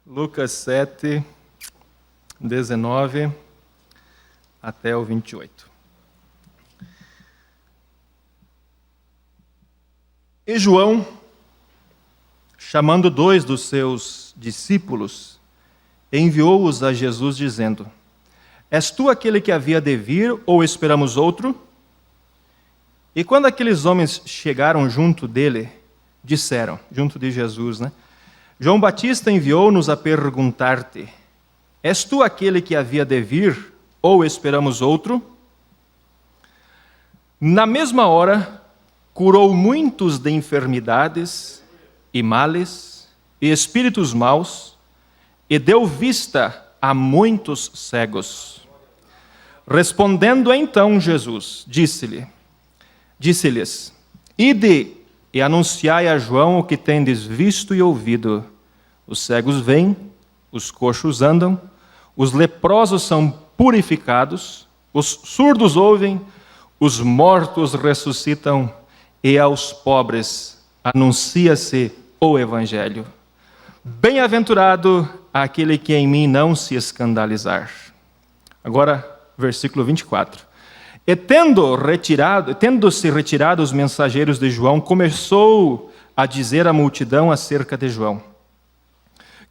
Lucas 7, 19 até o 28. E João, chamando 2 dos seus discípulos, enviou-os a Jesus dizendo: És tu aquele que havia de vir, ou esperamos outro? E quando aqueles homens chegaram junto dele, disseram, junto de Jesus, João Batista enviou-nos a perguntar-te: És tu aquele que havia de vir, ou esperamos outro? Na mesma hora, curou muitos de enfermidades e males e espíritos maus, e deu vista a muitos cegos. Respondendo então Jesus, disse-lhes: Ide e anunciai a João o que tendes visto e ouvido. Os cegos vêm, os coxos andam, os leprosos são purificados, os surdos ouvem, os mortos ressuscitam, e aos pobres anuncia-se o Evangelho. Bem-aventurado aquele que em mim não se escandalizar. Agora, versículo 24. E tendo-se retirado os mensageiros de João, começou a dizer à multidão acerca de João: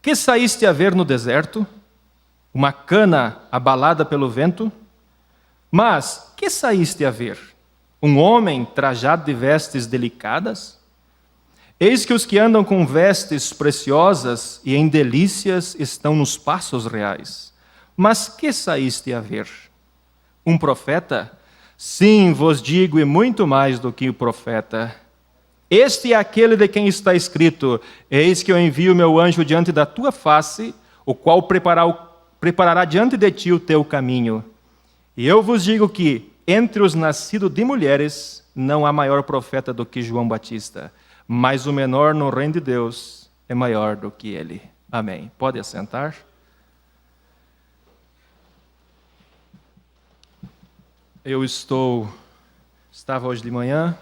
Que saíste a ver no deserto? Uma cana abalada pelo vento? Mas que saíste a ver? Um homem trajado de vestes delicadas? Eis que os que andam com vestes preciosas e em delícias estão nos passos reais. Mas que saíste a ver? Um profeta? Sim, vos digo, e muito mais do que o profeta. Este é aquele de quem está escrito: Eis que eu envio meu anjo diante da tua face, o qual preparará diante de ti o teu caminho. E eu vos digo que, entre os nascidos de mulheres, não há maior profeta do que João Batista, mas o menor no reino de Deus é maior do que ele. Amém. Pode assentar. Eu estava hoje de manhã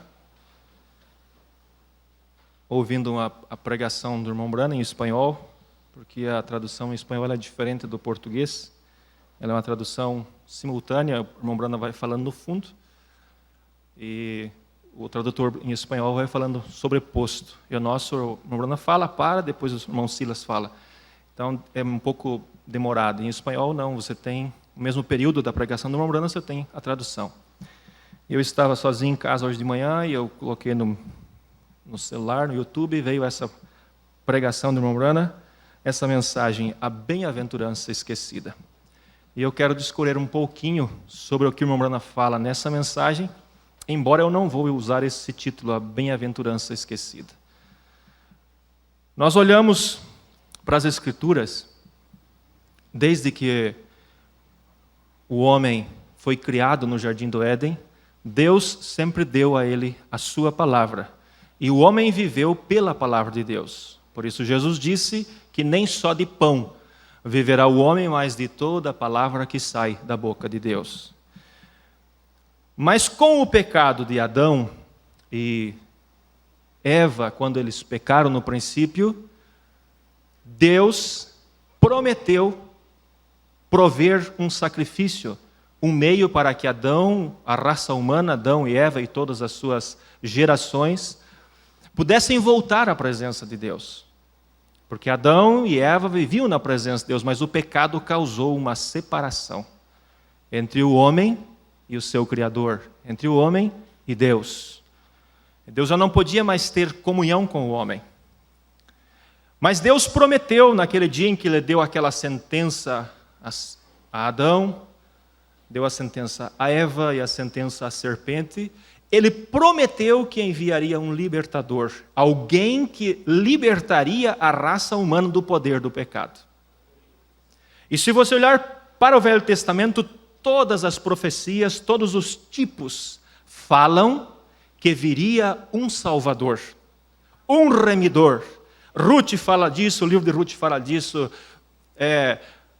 ouvindo a pregação do irmão Brana em espanhol, porque a tradução em espanhol é diferente do português. Ela é uma tradução simultânea, o irmão Brana vai falando no fundo, e o tradutor em espanhol vai falando sobreposto. E o irmão Brana fala, depois o irmão Silas fala. Então é um pouco demorado. Em espanhol não, você tem o mesmo período da pregação do irmão Brana, você tem a tradução. Eu estava sozinho em casa hoje de manhã e eu coloquei no celular, no YouTube, veio essa pregação do irmão Brana, essa mensagem, a bem-aventurança esquecida. E eu quero discorrer um pouquinho sobre o que o irmão Brana fala nessa mensagem, embora eu não vou usar esse título, a bem-aventurança esquecida. Nós olhamos para as Escrituras, desde que o homem foi criado no Jardim do Éden, Deus sempre deu a ele a sua palavra. E o homem viveu pela palavra de Deus. Por isso Jesus disse que nem só de pão viverá o homem, mas de toda a palavra que sai da boca de Deus. Mas com o pecado de Adão e Eva, quando eles pecaram no princípio, Deus prometeu prover um sacrifício, um meio para que Adão, a raça humana, Adão e Eva e todas as suas gerações, pudessem voltar à presença de Deus. Porque Adão e Eva viviam na presença de Deus, mas o pecado causou uma separação entre o homem e o seu Criador, entre o homem e Deus. Deus já não podia mais ter comunhão com o homem. Mas Deus prometeu, naquele dia em que Ele deu aquela sentença a Adão, deu a sentença a Eva e a sentença à serpente, Ele prometeu que enviaria um libertador, alguém que libertaria a raça humana do poder do pecado. E se você olhar para o Velho Testamento, todas as profecias, todos os tipos falam que viria um Salvador, um remidor. Ruth fala disso, o livro de Ruth fala disso,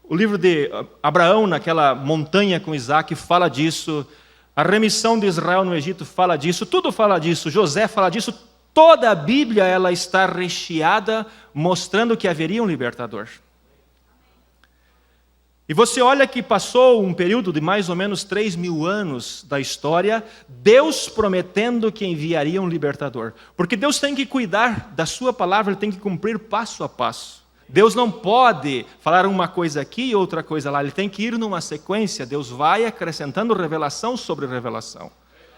o livro de Abraão, naquela montanha com Isaac, fala disso. A remissão de Israel no Egito fala disso, tudo fala disso, José fala disso, toda a Bíblia ela está recheada mostrando que haveria um libertador. E você olha que passou um período de mais ou menos 3.000 anos da história, Deus prometendo que enviaria um libertador. Porque Deus tem que cuidar da sua palavra, Ele tem que cumprir passo a passo. Deus não pode falar uma coisa aqui e outra coisa lá, Ele tem que ir numa sequência. Deus vai acrescentando revelação sobre revelação,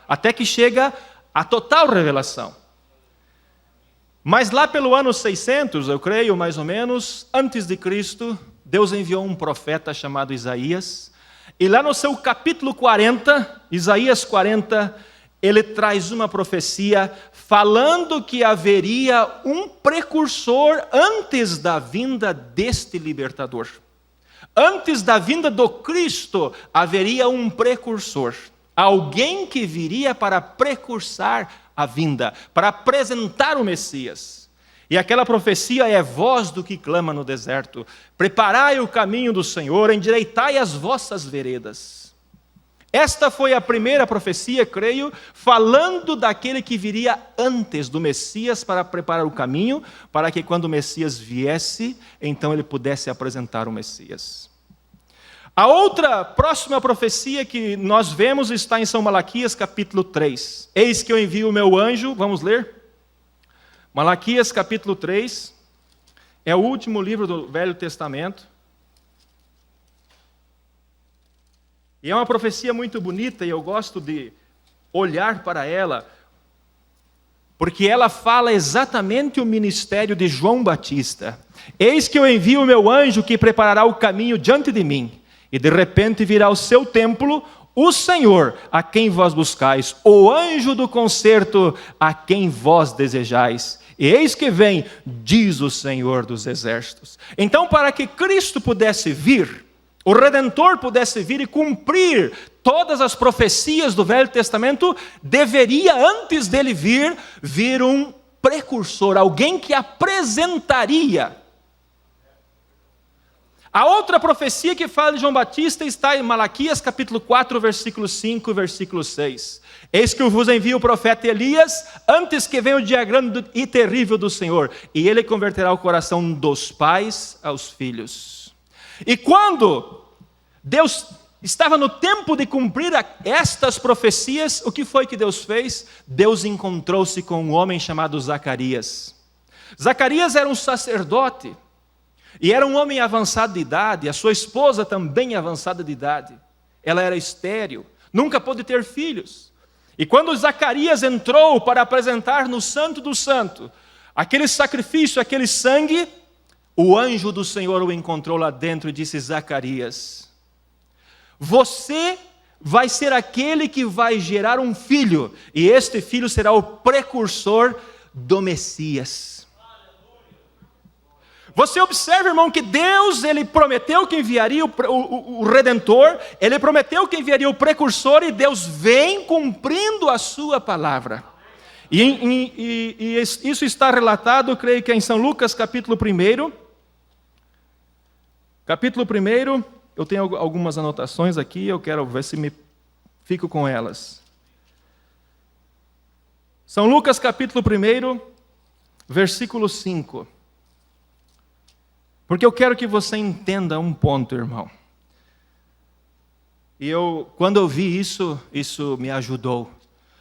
até que chega a total revelação. Mas lá pelo ano 600, eu creio, mais ou menos, antes de Cristo, Deus enviou um profeta chamado Isaías, e lá no seu capítulo 40, Isaías 40, ele traz uma profecia falando que haveria um precursor antes da vinda deste libertador. Antes da vinda do Cristo, haveria um precursor, alguém que viria para precursar a vinda, para apresentar o Messias. E aquela profecia é voz do que clama no deserto: preparai o caminho do Senhor, endireitai as vossas veredas. Esta foi a primeira profecia, creio, falando daquele que viria antes do Messias para preparar o caminho, para que quando o Messias viesse, então ele pudesse apresentar o Messias. A outra próxima profecia que nós vemos está em São Malaquias capítulo 3. Eis que eu envio o meu anjo, vamos ler? Malaquias capítulo 3, é o último livro do Velho Testamento. E é uma profecia muito bonita e eu gosto de olhar para ela, porque ela fala exatamente o ministério de João Batista. Eis que eu envio o meu anjo que preparará o caminho diante de mim, e de repente virá ao seu templo o Senhor, a quem vós buscais, o anjo do concerto, a quem vós desejais. E eis que vem, diz o Senhor dos exércitos. Então, para que Cristo pudesse vir, o Redentor pudesse vir e cumprir todas as profecias do Velho Testamento, deveria, antes dele vir um precursor, alguém que apresentaria. A outra profecia que fala de João Batista está em Malaquias capítulo 4, versículo 5 e versículo 6. Eis que eu vos envio o profeta Elias, antes que venha o dia grande e terrível do Senhor, e ele converterá o coração dos pais aos filhos. E quando Deus estava no tempo de cumprir estas profecias, o que foi que Deus fez? Deus encontrou-se com um homem chamado Zacarias. Zacarias era um sacerdote, e era um homem avançado de idade, a sua esposa também avançada de idade. Ela era estéril, nunca pôde ter filhos. E quando Zacarias entrou para apresentar no Santo do Santo aquele sacrifício, aquele sangue, o anjo do Senhor o encontrou lá dentro e disse: Zacarias, você vai ser aquele que vai gerar um filho, e este filho será o precursor do Messias. Você observa, irmão, que Deus, Ele prometeu que enviaria o Redentor, Ele prometeu que enviaria o precursor, e Deus vem cumprindo a sua palavra. E isso está relatado, eu creio que é em São Lucas capítulo 1. Capítulo 1, eu tenho algumas anotações aqui, eu quero ver se me fico com elas. São Lucas capítulo 1, versículo 5. Porque eu quero que você entenda um ponto, irmão. E quando eu vi isso me ajudou.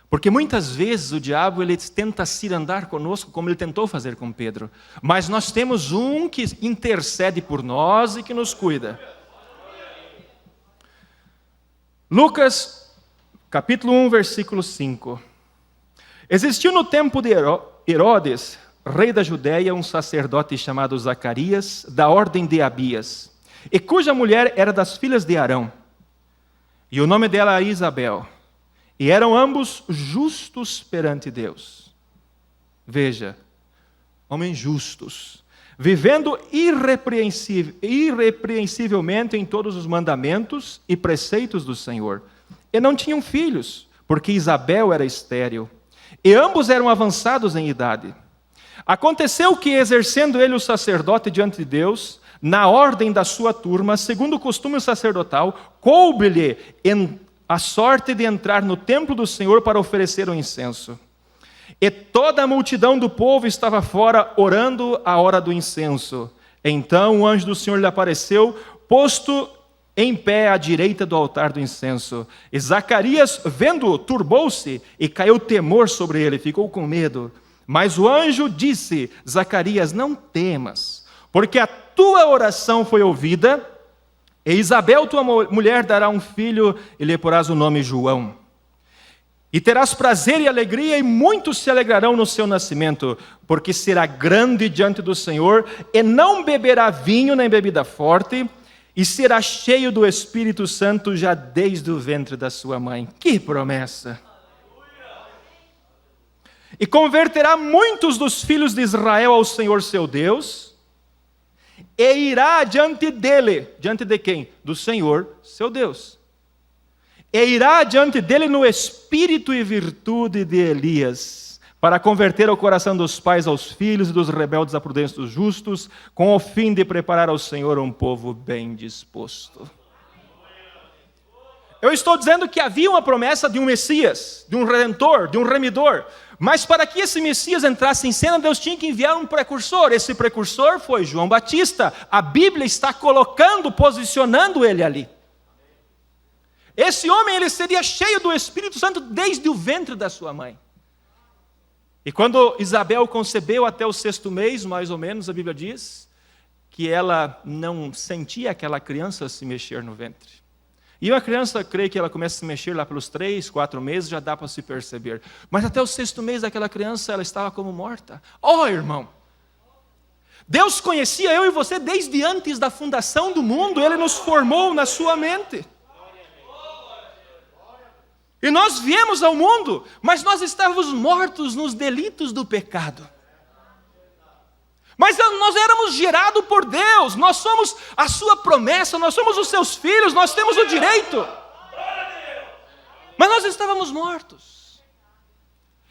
Porque muitas vezes o diabo ele tenta cirandar conosco, como ele tentou fazer com Pedro. Mas nós temos um que intercede por nós e que nos cuida. Lucas, capítulo 1, versículo 5. Existiu no tempo de Herodes, rei da Judéia, um sacerdote chamado Zacarias, da ordem de Abias, e cuja mulher era das filhas de Arão, e o nome dela era Isabel, e eram ambos justos perante Deus. Veja, homens justos, vivendo irrepreensivelmente em todos os mandamentos e preceitos do Senhor, e não tinham filhos, porque Isabel era estéril, e ambos eram avançados em idade. Aconteceu que, exercendo ele o sacerdote diante de Deus, na ordem da sua turma, segundo o costume sacerdotal, coube-lhe a sorte de entrar no templo do Senhor para oferecer o incenso. E toda a multidão do povo estava fora, orando a hora do incenso. Então o anjo do Senhor lhe apareceu, posto em pé à direita do altar do incenso. E Zacarias, vendo-o, turbou-se e caiu temor sobre ele, ficou com medo. Mas o anjo disse: Zacarias, não temas, porque a tua oração foi ouvida, e Isabel, tua mulher, dará um filho, e lhe porás o nome João. E terás prazer e alegria, e muitos se alegrarão no seu nascimento, porque será grande diante do Senhor, e não beberá vinho nem bebida forte, e será cheio do Espírito Santo já desde o ventre da sua mãe. Que promessa! E converterá muitos dos filhos de Israel ao Senhor seu Deus, e irá diante dele. Diante de quem? Do Senhor seu Deus. E irá diante dele no espírito e virtude de Elias, para converter o coração dos pais aos filhos e dos rebeldes à prudência dos justos, com o fim de preparar ao Senhor um povo bem disposto. Eu estou dizendo que havia uma promessa de um Messias, de um Redentor, de um Remidor, mas para que esse Messias entrasse em cena, Deus tinha que enviar um precursor. Esse precursor foi João Batista. A Bíblia está colocando, posicionando ele ali. Esse homem, ele seria cheio do Espírito Santo desde o ventre da sua mãe. E quando Isabel concebeu até o 6º mês, mais ou menos, a Bíblia diz que ela não sentia aquela criança se mexer no ventre. E uma criança, creio que ela começa a se mexer lá pelos 3, 4 meses, já dá para se perceber. Mas até o 6º mês daquela criança, ela estava como morta. Oh, irmão! Deus conhecia eu e você desde antes da fundação do mundo. Ele nos formou na sua mente. E nós viemos ao mundo, mas nós estávamos mortos nos delitos do pecado. Mas nós éramos gerados por Deus, nós somos a sua promessa, nós somos os seus filhos, nós temos o direito. Mas nós estávamos mortos.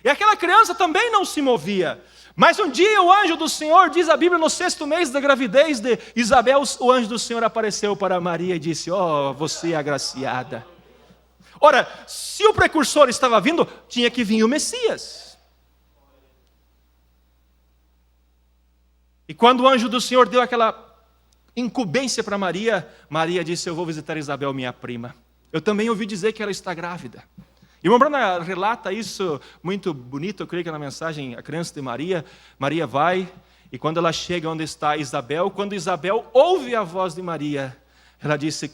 E aquela criança também não se movia. Mas um dia o anjo do Senhor, diz a Bíblia, no 6º mês da gravidez de Isabel, o anjo do Senhor apareceu para Maria e disse: ó, você é agraciada. Ora, se o precursor estava vindo, tinha que vir o Messias. E quando o anjo do Senhor deu aquela incumbência para Maria, Maria disse: eu vou visitar Isabel, minha prima. Eu também ouvi dizer que ela está grávida. E o irmão Branham relata isso muito bonito, eu creio que na mensagem A Criança de Maria. Maria vai, e quando ela chega onde está Isabel, quando Isabel ouve a voz de Maria, ela disse: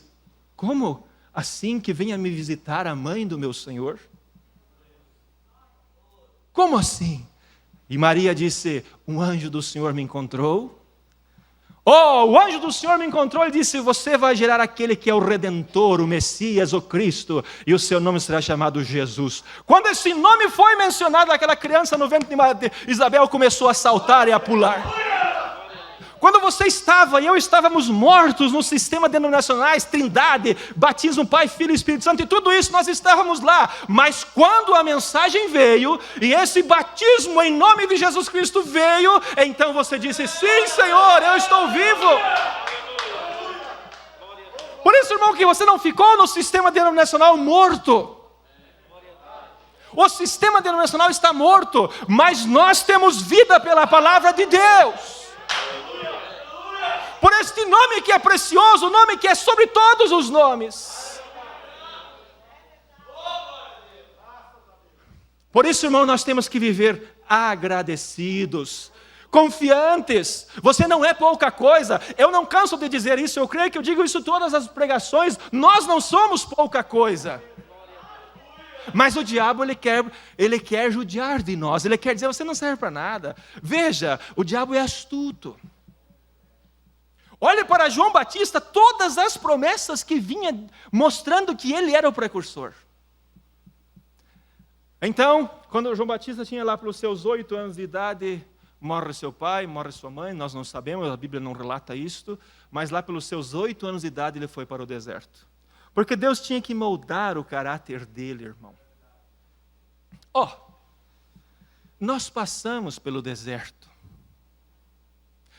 como assim que venha me visitar a mãe do meu Senhor? Como assim? E Maria disse: um anjo do Senhor me encontrou. Oh, o anjo do Senhor me encontrou e disse: você vai gerar aquele que é o Redentor, o Messias, o Cristo, e o seu nome será chamado Jesus. Quando esse nome foi mencionado, aquela criança no ventre de Isabel começou a saltar e a pular. Quando você estava e eu estávamos mortos no sistema denominacionais, Trindade, batismo, Pai, Filho e Espírito Santo, e tudo isso nós estávamos lá. Mas quando a mensagem veio, e esse batismo em nome de Jesus Cristo veio, então você disse: sim, Senhor, eu estou vivo. Por isso, irmão, que você não ficou no sistema denominacional morto. O sistema denominacional está morto, mas nós temos vida pela palavra de Deus. Por este nome que é precioso, o nome que é sobre todos os nomes. Por isso, irmão, nós temos que viver agradecidos, confiantes. Você não é pouca coisa. Eu não canso de dizer isso, eu creio que eu digo isso em todas as pregações. Nós não somos pouca coisa. Mas o diabo, ele quer judiar de nós. Ele quer dizer: você não serve para nada. Veja, o diabo é astuto. Olhe para João Batista, todas as promessas que vinha mostrando que ele era o precursor. Então, quando João Batista tinha lá pelos seus 8 anos de idade, morre seu pai, morre sua mãe, nós não sabemos, a Bíblia não relata isto, mas lá pelos seus 8 anos de idade ele foi para o deserto. Porque Deus tinha que moldar o caráter dele, irmão. Nós passamos pelo deserto.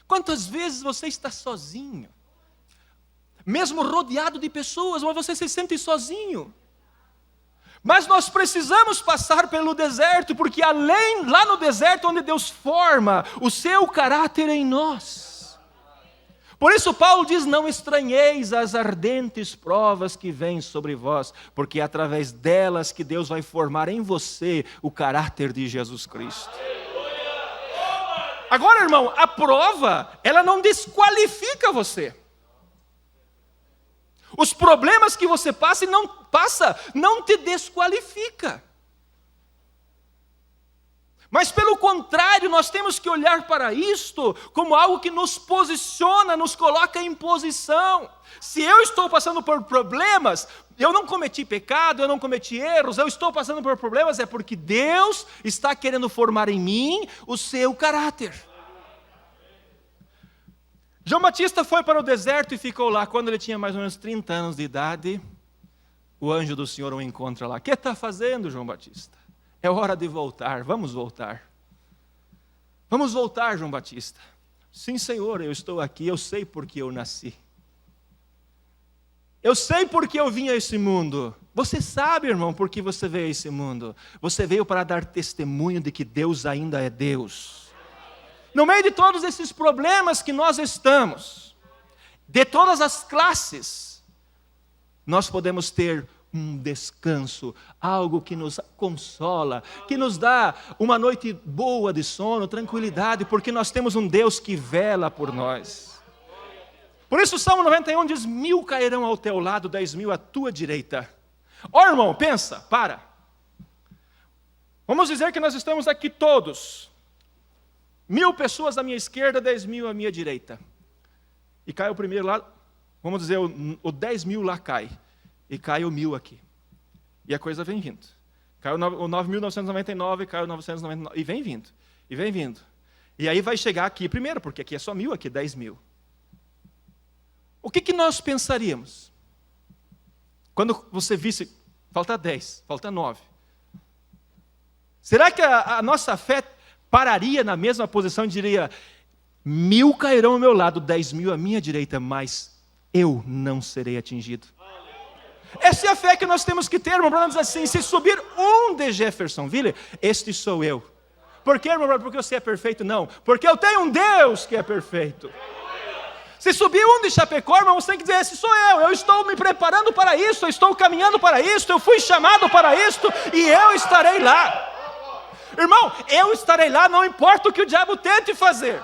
Quantas vezes você está sozinho? Mesmo rodeado de pessoas, mas você se sente sozinho. Mas nós precisamos passar pelo deserto, porque lá no deserto onde Deus forma o seu caráter em nós. Por isso Paulo diz, não estranheis as ardentes provas que vêm sobre vós, porque é através delas que Deus vai formar em você o caráter de Jesus Cristo. Agora, irmão, a prova, ela não desqualifica você. Os problemas que você passa não te desqualifica. Mas pelo contrário, nós temos que olhar para isto como algo que nos posiciona, nos coloca em posição. Se eu estou passando por problemas, eu não cometi pecado, eu não cometi erros, eu estou passando por problemas, é porque Deus está querendo formar em mim o seu caráter. João Batista foi para o deserto e ficou lá. Quando ele tinha mais ou menos 30 anos de idade, o anjo do Senhor o encontra lá. O que está fazendo, João Batista? É hora de voltar, vamos voltar. Vamos voltar, João Batista. Sim, Senhor, eu estou aqui, eu sei porque eu nasci. Eu sei porque eu vim a esse mundo. Você sabe, irmão, por que você veio a esse mundo. Você veio para dar testemunho de que Deus ainda é Deus. No meio de todos esses problemas que nós estamos, de todas as classes, nós podemos ter um descanso, algo que nos consola, que nos dá uma noite boa de sono, tranquilidade, porque nós temos um Deus que vela por nós. Por isso o Salmo 91 diz, 1000 cairão ao teu lado, 10.000 à tua direita. Ó irmão, pensa, para. Vamos dizer que nós estamos aqui todos, 1000 pessoas à minha esquerda, 10.000 à minha direita. E cai o primeiro lá, vamos dizer, o 10.000 lá cai. E cai o 1000 aqui. E a coisa vem vindo. Cai o 9.999, cai o 999, e vem vindo. E vem vindo. E aí vai chegar aqui primeiro, porque aqui é só 1000, aqui é 10.000. O que nós pensaríamos? Quando você visse, falta 10, falta 9. Será que a nossa fé pararia na mesma posição e diria, 1000 cairão ao meu lado, 10.000 à minha direita, mas eu não serei atingido? Essa é a fé que nós temos que ter, irmão. Bruno diz assim, se subir um de Jeffersonville, este sou eu. Por quê, irmão? Porque você é perfeito? Não, porque eu tenho um Deus que é perfeito. Se subir um de Chapecó, irmão, você tem que dizer, esse sou eu estou me preparando para isso, eu estou caminhando para isso, eu fui chamado para isto, e eu estarei lá. Irmão, eu estarei lá, não importa o que o diabo tente fazer.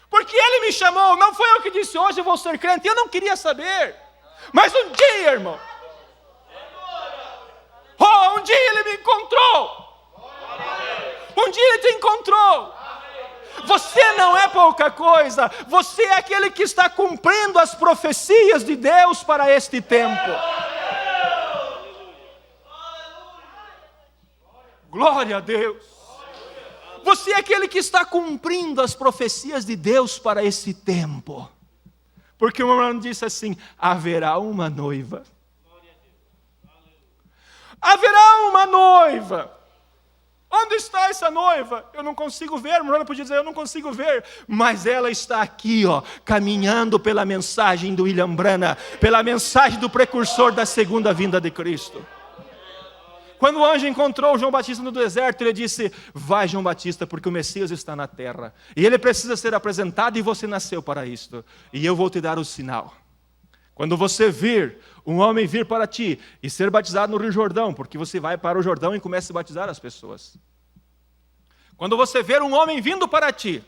Porque ele me chamou, não foi eu que disse, hoje eu vou ser crente, eu não queria saber. Mas um dia, irmão, um dia ele me encontrou. Um dia ele te encontrou. Você não é pouca coisa, você é aquele que está cumprindo as profecias de Deus para este tempo. Glória a Deus. Você é aquele que está cumprindo as profecias de Deus para esse tempo. Porque o irmão disse assim, haverá uma noiva. Haverá uma noiva. Onde está essa noiva? Eu não consigo ver, irmão podia dizer, eu não consigo ver. Mas ela está aqui, caminhando pela mensagem do William Branham, pela mensagem do precursor da segunda vinda de Cristo. Quando o anjo encontrou João Batista no deserto, ele disse, vai João Batista, porque o Messias está na terra. E ele precisa ser apresentado e você nasceu para isto. E eu vou te dar o sinal. Quando você vir um homem vir para ti e ser batizado no Rio Jordão, porque você vai para o Jordão e começa a batizar as pessoas. Quando você ver um homem vindo para ti,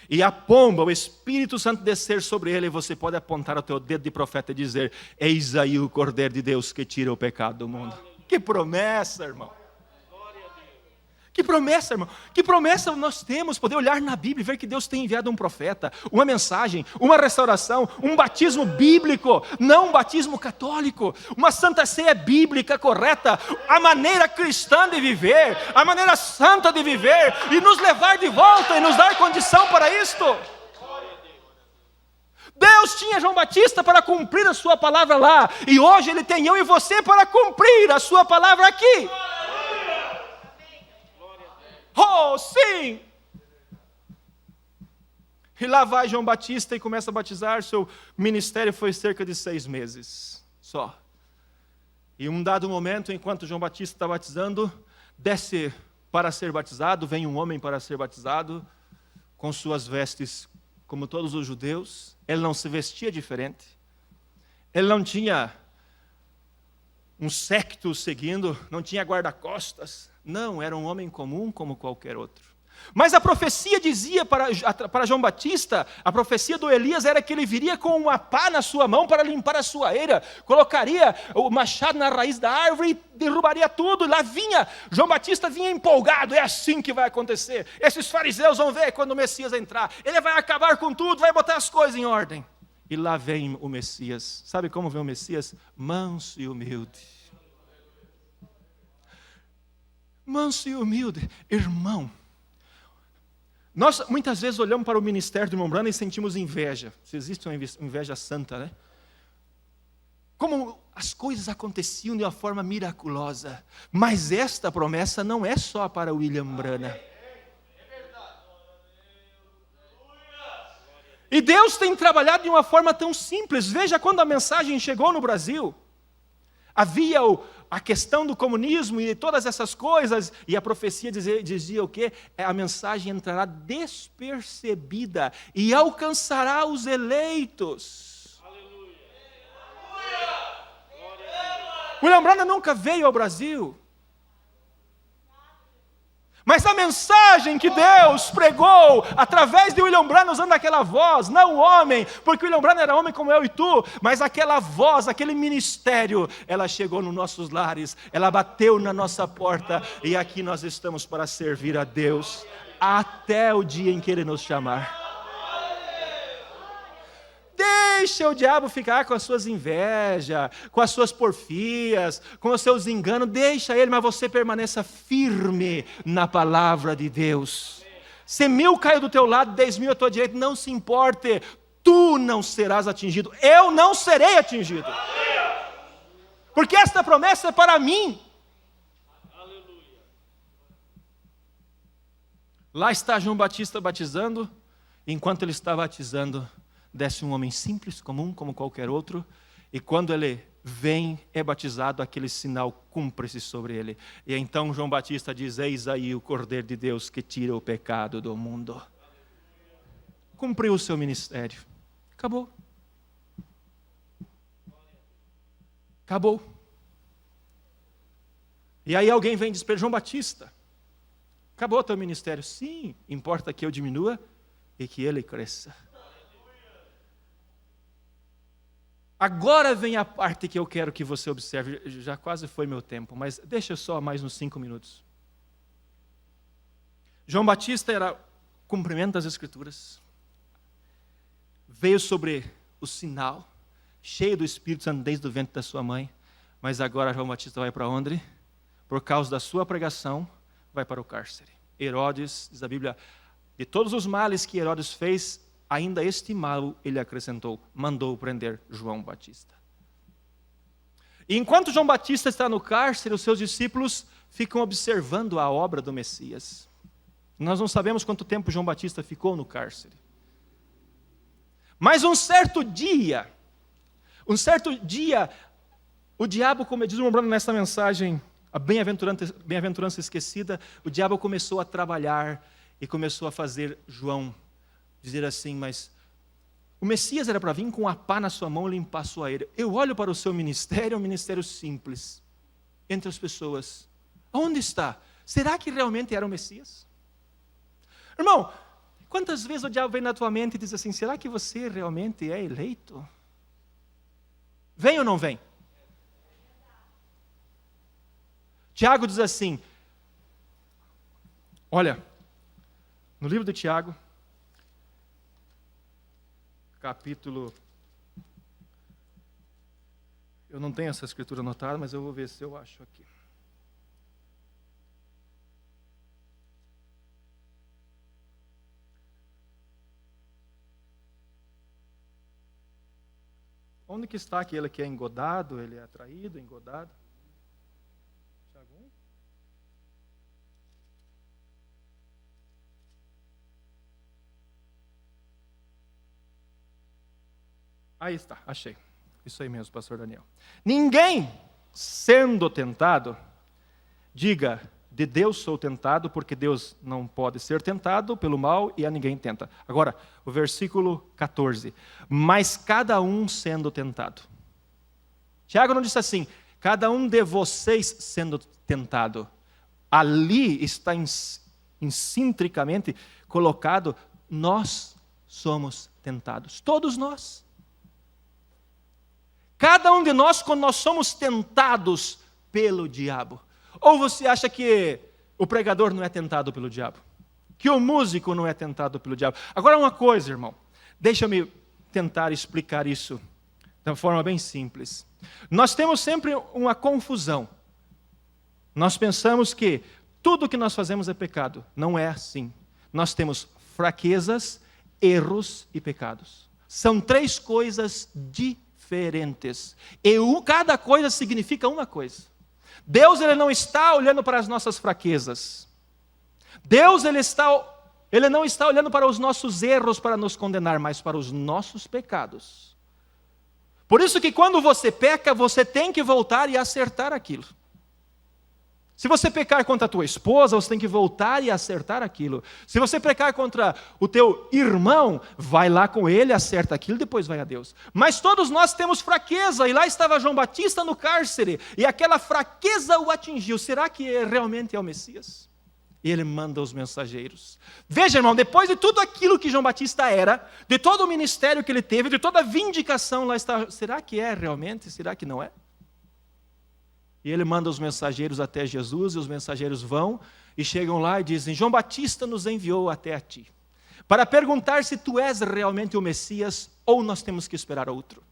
e a pomba, o Espírito Santo descer sobre ele, você pode apontar o teu dedo de profeta e dizer, eis aí o Cordeiro de Deus que tira o pecado do mundo. Que promessa, irmão. Que promessa, irmão. Que promessa nós temos, poder olhar na Bíblia e ver que Deus tem enviado um profeta, uma mensagem, uma restauração, um batismo bíblico, não um batismo católico, uma santa ceia bíblica correta, a maneira cristã de viver, a maneira santa de viver, e nos levar de volta e nos dar condição para isto. Deus tinha João Batista para cumprir a sua palavra lá, e hoje Ele tem eu e você para cumprir a sua palavra aqui. Oh, sim! E lá vai João Batista e começa a batizar. Seu ministério foi cerca de 6 meses só. E um dado momento, enquanto João Batista está batizando, desce para ser batizado, vem um homem para ser batizado, com suas vestes como todos os judeus, ele não se vestia diferente, ele não tinha um séquito seguindo, não tinha guarda-costas, não, era um homem comum como qualquer outro. Mas a profecia dizia para João Batista, a profecia do Elias era que ele viria com uma pá na sua mão para limpar a sua eira, colocaria o machado na raiz da árvore e derrubaria tudo, e lá vinha, João Batista vinha empolgado, é assim que vai acontecer, esses fariseus vão ver quando o Messias entrar, ele vai acabar com tudo, vai botar as coisas em ordem. E lá vem o Messias, sabe como vem o Messias? Manso e humilde. Manso e humilde, irmão. Nós muitas vezes olhamos para o ministério do irmão Branham e sentimos inveja. Se existe uma inveja santa, né? Como as coisas aconteciam de uma forma miraculosa. Mas esta promessa não é só para William Branham. E Deus tem trabalhado de uma forma tão simples. Veja quando a mensagem chegou no Brasil. Havia a questão do comunismo e todas essas coisas, e a profecia dizia o quê? A mensagem entrará despercebida e alcançará os eleitos. Aleluia. William Branham nunca veio ao Brasil. Mas a mensagem que Deus pregou através de William Branham, usando aquela voz, não o homem, porque William Branham era homem como eu e tu, mas aquela voz, aquele ministério, ela chegou nos nossos lares, ela bateu na nossa porta, e aqui nós estamos para servir a Deus, até o dia em que Ele nos chamar. Deixa o diabo ficar com as suas invejas, com as suas porfias, com os seus enganos, deixa ele, mas você permaneça firme na palavra de Deus. Se 1000 caiu do teu lado, 10.000 à tua direita, não se importe, tu não serás atingido, eu não serei atingido. Porque esta promessa é para mim. Lá está João Batista batizando, enquanto ele está batizando, desce um homem simples, comum, como qualquer outro, e quando ele vem, é batizado, aquele sinal cumpre-se sobre ele. E então João Batista diz, eis aí o Cordeiro de Deus que tira o pecado do mundo. Cumpriu o seu ministério. Acabou. Acabou. E aí alguém vem e diz para João Batista, acabou o teu ministério. Sim, importa que eu diminua e que ele cresça. Agora vem a parte que eu quero que você observe, já quase foi meu tempo, mas deixa só mais uns 5 minutos. João Batista era cumprimento das Escrituras, veio sobre o sinal, cheio do Espírito Santo desde o ventre da sua mãe, mas agora João Batista vai para onde? Por causa da sua pregação, vai para o cárcere. Herodes, diz a Bíblia, de todos os males que Herodes fez, ainda este mal ele acrescentou, mandou prender João Batista. E enquanto João Batista está no cárcere, os seus discípulos ficam observando a obra do Messias. Nós não sabemos quanto tempo João Batista ficou no cárcere. Mas um certo dia, o diabo, como diz o Romano nessa mensagem, a bem-aventurança esquecida, o diabo começou a trabalhar e começou a fazer João dizer assim, mas o Messias era para vir com a pá na sua mão e limpar a sua eira. Eu olho para o seu ministério, é um ministério simples, entre as pessoas. Onde está? Será que realmente era o Messias? Irmão, quantas vezes o diabo vem na tua mente e diz assim, será que você realmente é eleito? Vem ou não vem? Tiago diz assim, olha, no livro de Tiago, capítulo, eu não tenho essa escritura anotada, mas eu vou ver se eu acho aqui. Onde que está aquele que é engodado, ele é atraído, engodado? Tiago 1? Aí está, achei. Isso aí mesmo, pastor Daniel. Ninguém, sendo tentado, diga, de Deus sou tentado, porque Deus não pode ser tentado pelo mal e a ninguém tenta. Agora, o versículo 14. Mas cada um sendo tentado. Tiago não disse assim, cada um de vocês sendo tentado. Ali está intrinsecamente colocado, nós somos tentados. Todos nós. Cada um de nós, quando nós somos tentados pelo diabo. Ou você acha que o pregador não é tentado pelo diabo? Que o músico não é tentado pelo diabo? Agora uma coisa, irmão. Deixa-me tentar explicar isso de uma forma bem simples. Nós temos sempre uma confusão. Nós pensamos que tudo que nós fazemos é pecado. Não é assim. Nós temos fraquezas, erros e pecados. São três coisas diferentes. E cada coisa significa uma coisa. Deus ele não está olhando para as nossas fraquezas. Deus ele não está olhando para os nossos erros para nos condenar, mas para os nossos pecados. Por isso que quando você peca, você tem que voltar e acertar aquilo. Se você pecar contra a tua esposa, você tem que voltar e acertar aquilo. Se você pecar contra o teu irmão, vai lá com ele, acerta aquilo, depois vai a Deus. Mas todos nós temos fraqueza, e lá estava João Batista no cárcere, e aquela fraqueza o atingiu. Será que realmente é o Messias? E ele manda os mensageiros. Veja, irmão, depois de tudo aquilo que João Batista era, de todo o ministério que ele teve, de toda a vindicação, lá está, será que é realmente? Será que não é? E ele manda os mensageiros até Jesus, e os mensageiros vão e chegam lá e dizem, João Batista nos enviou até a ti, para perguntar se tu és realmente o Messias, ou nós temos que esperar outro.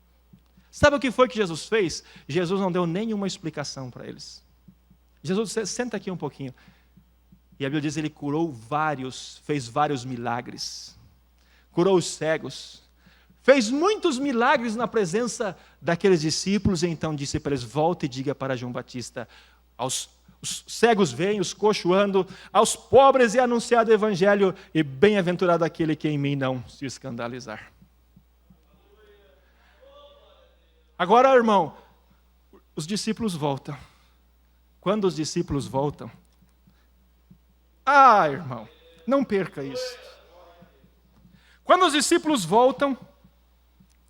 Sabe o que foi que Jesus fez? Jesus não deu nenhuma explicação para eles. Jesus disse, senta aqui um pouquinho. E a Bíblia diz, ele fez vários milagres. Curou os cegos. Fez muitos milagres na presença daqueles discípulos, e então disse para eles, volta e diga para João Batista, os cegos veem, os coxos andam, aos pobres é anunciado o evangelho, e bem-aventurado aquele que em mim não se escandalizar. Agora, irmão, os discípulos voltam. Quando os discípulos voltam, irmão, não perca isso. Quando os discípulos voltam,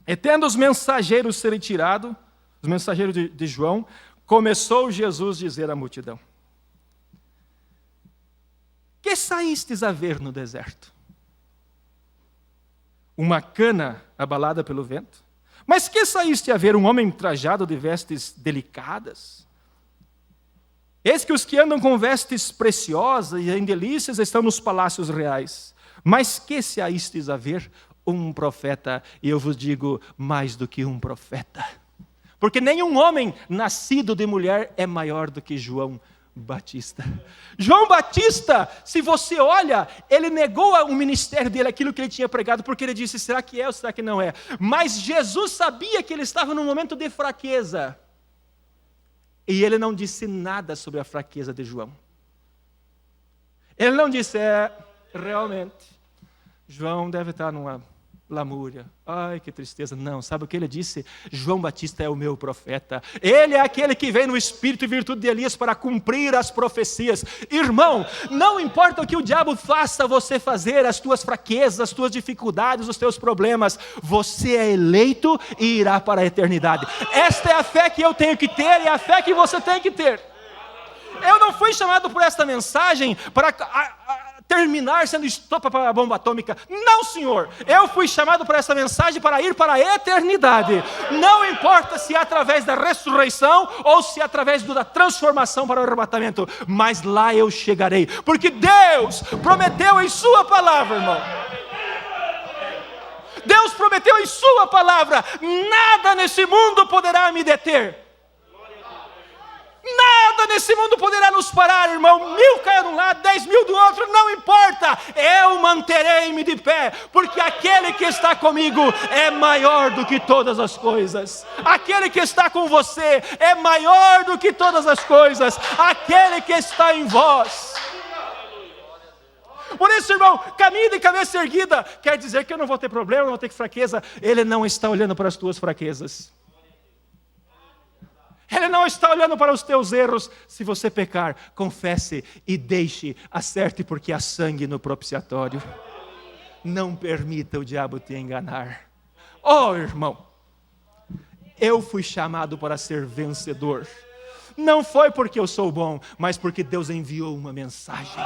e tendo os mensageiros serem tirados, os mensageiros de João, começou Jesus a dizer à multidão, que saístes a ver no deserto? Uma cana abalada pelo vento? Mas que saíste a ver um homem trajado de vestes delicadas? Eis que os que andam com vestes preciosas e em delícias estão nos palácios reais. Mas que saístes a ver? Um profeta, e eu vos digo, mais do que um profeta. Porque nenhum homem nascido de mulher é maior do que João Batista. João Batista, se você olha, ele negou o ministério dele, aquilo que ele tinha pregado, porque ele disse, será que é ou será que não é? Mas Jesus sabia que ele estava num momento de fraqueza. E ele não disse nada sobre a fraqueza de João. Ele não disse, realmente, João deve estar numa lamúria. Ai, que tristeza. Não, sabe o que ele disse? João Batista é o meu profeta. Ele é aquele que vem no espírito e virtude de Elias para cumprir as profecias. Irmão, não importa o que o diabo faça você fazer, as tuas fraquezas, as tuas dificuldades, os teus problemas, você é eleito e irá para a eternidade. Esta é a fé que eu tenho que ter e a fé que você tem que ter. Eu não fui chamado por esta mensagem para terminar sendo estopa para a bomba atômica. Não, Senhor. Eu fui chamado para essa mensagem para ir para a eternidade. Não importa se é através da ressurreição ou se é através da transformação para o arrebatamento. Mas lá eu chegarei. Porque Deus prometeu em sua palavra, irmão. Deus prometeu em sua palavra. Nada nesse mundo poderá me deter. Nada nesse mundo poderá nos parar, irmão. 1000 caem de um lado, 10.000 do outro, não importa. Eu manterei-me de pé, porque aquele que está comigo é maior do que todas as coisas. Aquele que está com você é maior do que todas as coisas. Aquele que está em vós. Por isso, irmão, caminho de cabeça erguida quer dizer que eu não vou ter problema, não vou ter fraqueza. Ele não está olhando para as tuas fraquezas. Ele não está olhando para os teus erros. Se você pecar, confesse e deixe, acerte, porque há sangue no propiciatório. Não permita o diabo te enganar. Oh, irmão, eu fui chamado para ser vencedor. Não foi porque eu sou bom, mas porque Deus enviou uma mensagem.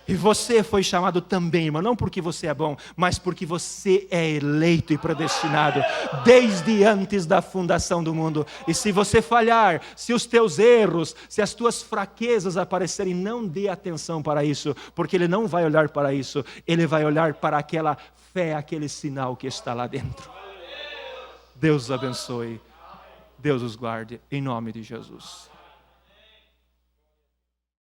E você foi chamado também, irmão, não porque você é bom, mas porque você é eleito e predestinado desde antes da fundação do mundo. E se você falhar, se os teus erros, se as tuas fraquezas aparecerem, não dê atenção para isso, porque Ele não vai olhar para isso, Ele vai olhar para aquela fé, aquele sinal que está lá dentro. Deus os abençoe, Deus os guarde, em nome de Jesus.